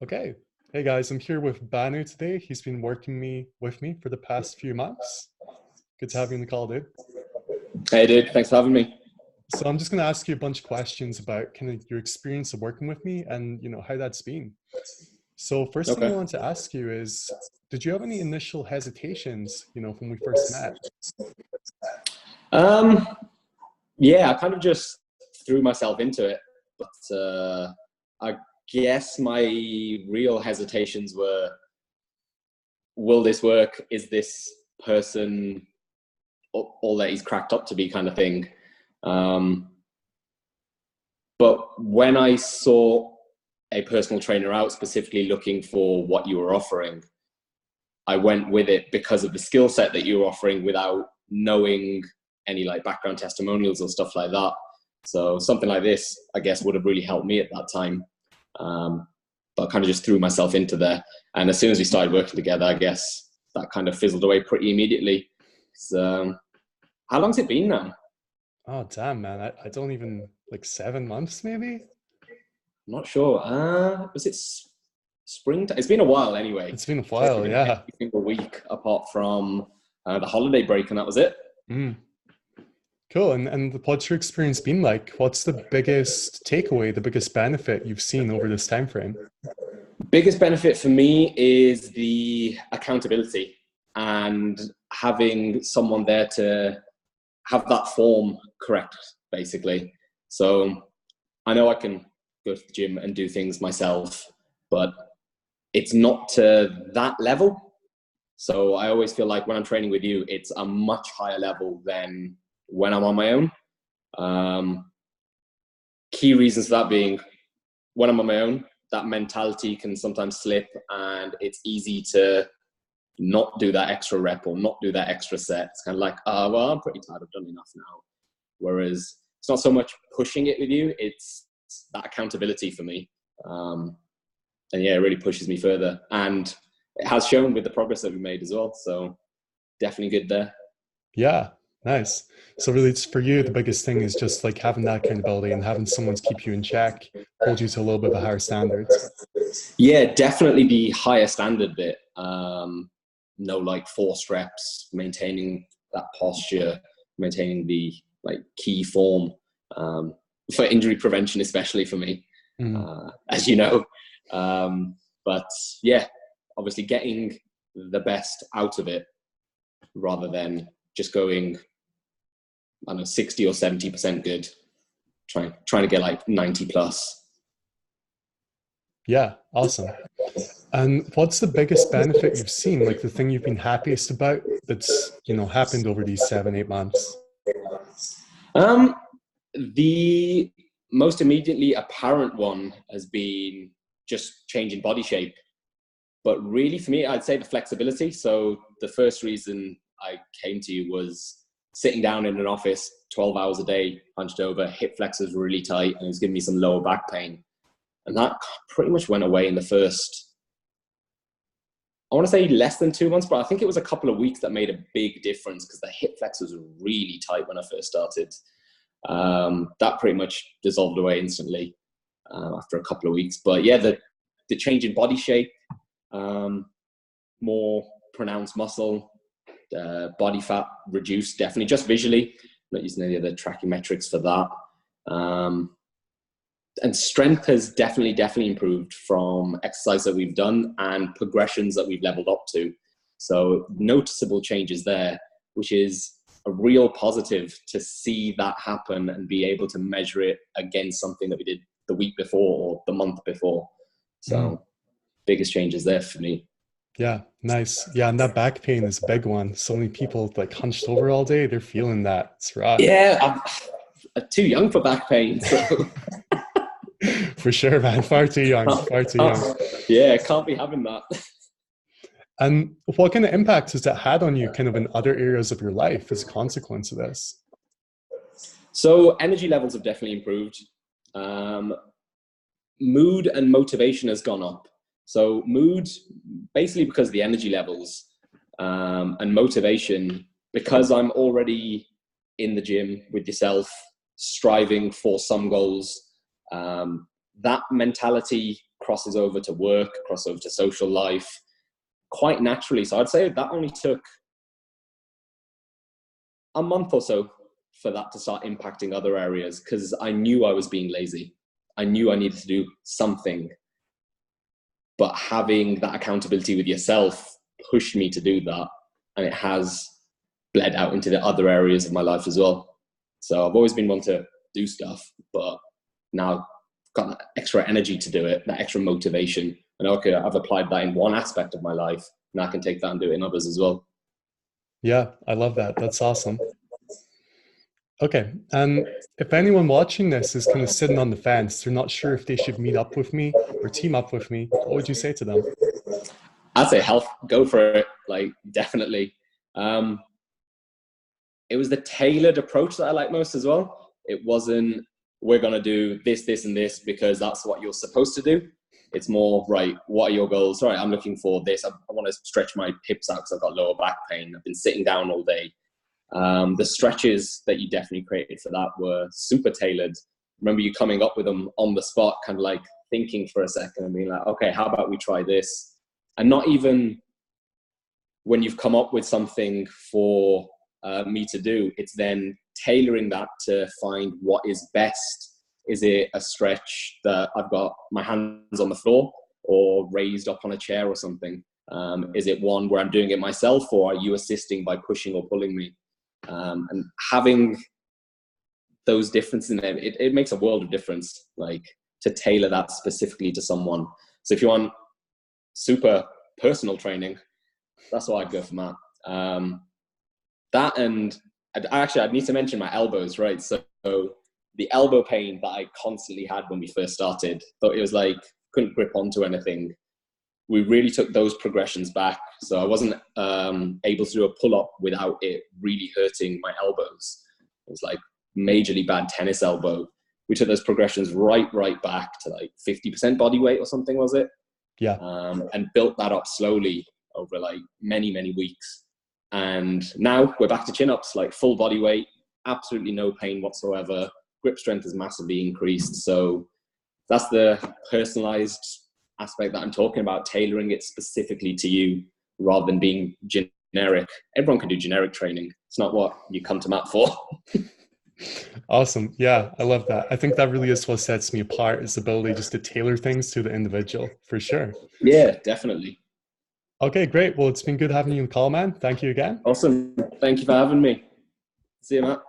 Okay. Hey guys, I'm here with Banu today. He's been working with me for the past few months. Good to have you on the call, dude. Hey, dude. Thanks for having me. So I'm just going to ask you a bunch of questions about kind of your experience of working with me and how that's been. So first thing I Okay. want to ask you is, did you have any initial hesitations, when we first met? Um, yeah, I kind of just threw myself into it, but I guess my real hesitations were, will this work? Is this person all that he's cracked up to be, kind of thing? Um, but when I saw a personal trainer out specifically looking for what you were offering, I went with it because of the skill set that you were offering without knowing any like background testimonials or stuff like that. So something like this, I guess, would have really helped me at that time. But I kind of just threw myself into there. And as soon as we started working together, I guess that kind of fizzled away pretty immediately. How long's it been now? Oh, damn, man. I don't even, like 7 months maybe? I'm not sure. Was it spring? It's been a while anyway. It's been a Checked while, in yeah. every single week apart from the holiday break, and that was it. Mm. Cool. And what's your experience been like? What's the biggest takeaway, the biggest benefit you've seen over this time frame? Biggest benefit for me is the accountability and having someone there to have that form correct, basically. So I know I can go to the gym and do things myself, but it's not to that level. So I always feel like when I'm training with you, it's a much higher level than when I'm on my own. Um, Key reasons for that being, when I'm on my own, that mentality can sometimes slip and it's easy to not do that extra rep or not do that extra set. It's kind of like, oh, well, I'm pretty tired. I've done enough now. Whereas it's not so much pushing it with you. It's that accountability for me. And yeah, it really pushes me further. And it has shown with the progress that we made as well. So definitely good there. Yeah, nice. So really, it's for you, the biggest thing is just like having that accountability and having someone to keep you in check, hold you to a little bit of a higher standard. Yeah, definitely the higher standard bit. No, like forced reps, maintaining that posture, maintaining the like key form for injury prevention, especially for me, Mm. as you know. But yeah, obviously getting the best out of it rather than just going, I don't know, 60 or 70% good. Trying to get like 90 plus. Yeah, awesome. And what's the biggest benefit you've seen, like the thing you've been happiest about that's, happened over these 7, 8 months? Um, the most immediately apparent one has been just changing body shape. But really for me, I'd say the flexibility. So the first reason I came to you was sitting down in an office 12 hours a day, hunched over, hip flexors really tight, and it was giving me some lower back pain. And that pretty much went away in the first, I want to say less than 2 months, but I think it was a couple of weeks that made a big difference because the hip flexors were really tight when I first started. That pretty much dissolved away instantly after a couple of weeks. But yeah, the change in body shape, more pronounced muscle, body fat reduced, definitely just visually. I'm not using any other tracking metrics for that. And strength has definitely improved from exercise that we've done and progressions that we've leveled up to. So noticeable changes there, which is a real positive to see that happen and be able to measure it against something that we did the week before or the month before. Mm. So biggest changes there for me. Yeah, nice. Yeah, and that back pain is a big one. So many people like hunched over all day, they're feeling that. It's rough. Yeah, I'm too young for back pain. So For sure, man. Far too young. Far too young. yeah, can't be having that. And what kind of impact has that had on you kind of in other areas of your life as a consequence of this? So energy levels have definitely improved. Mood and motivation has gone up. So mood, basically because of the energy levels, and motivation, because I'm already in the gym with yourself, striving for some goals. That mentality crosses over to work, crosses over to social life quite naturally. So I'd say that only took a month or so for that to start impacting other areas, because I knew I was being lazy. I knew I needed to do something, but having that accountability with yourself pushed me to do that, and it has bled out into the other areas of my life as well. So I've always been one to do stuff, but now I've got that extra energy to do it, that extra motivation. And okay, I've applied that in one aspect of my life, and I can take that and do it in others as well. Yeah, I love that. That's awesome. Okay, and if anyone watching this is kind of sitting on the fence, they're not sure if they should meet up with me or team up with me, what would you say to them? I'd say health, go for it, like definitely. It was the tailored approach that I like most as well. It wasn't, we're going to do this, this, and this because that's what you're supposed to do. It's more, right, what are your goals? Right, I'm looking for this. I want to stretch my hips out because I've got lower back pain. I've been sitting down all day. The stretches that you definitely created for that were super tailored. Remember you coming up with them on the spot, kind of like thinking for a second and being like, okay, how about we try this? And not even when you've come up with something for me to do, it's then tailoring that to find what is best. Is it a stretch that I've got my hands on the floor or raised up on a chair or something? Is it one where I'm doing it myself, or are you assisting by pushing or pulling me? And having those differences in there, it makes a world of difference, like to tailor that specifically to someone. So if you want super personal training, that's what I'd go for, Matt. That, and I'd need to mention my elbows, right? So the elbow pain that I constantly had when we first started, thought it was like, couldn't grip onto anything. We really took those progressions back. So I wasn't able to do a pull-up without it really hurting my elbows. It was like majorly bad tennis elbow. We took those progressions right back to like 50% body weight or something, was it? Yeah. And built that up slowly over like many weeks. And now we're back to chin-ups, like full body weight, absolutely no pain whatsoever. Grip strength has massively increased. So that's the personalized aspect that I'm talking about, tailoring it specifically to you rather than being generic. Everyone can do generic training. It's not what you come to Matt for. Awesome. Yeah, I love that. I think that really is what sets me apart, is the ability just to tailor things to the individual, for sure. Yeah, definitely. Okay, great. Well, it's been good having you on the call, man. Thank you again. Awesome. Thank you for having me. See you, Matt.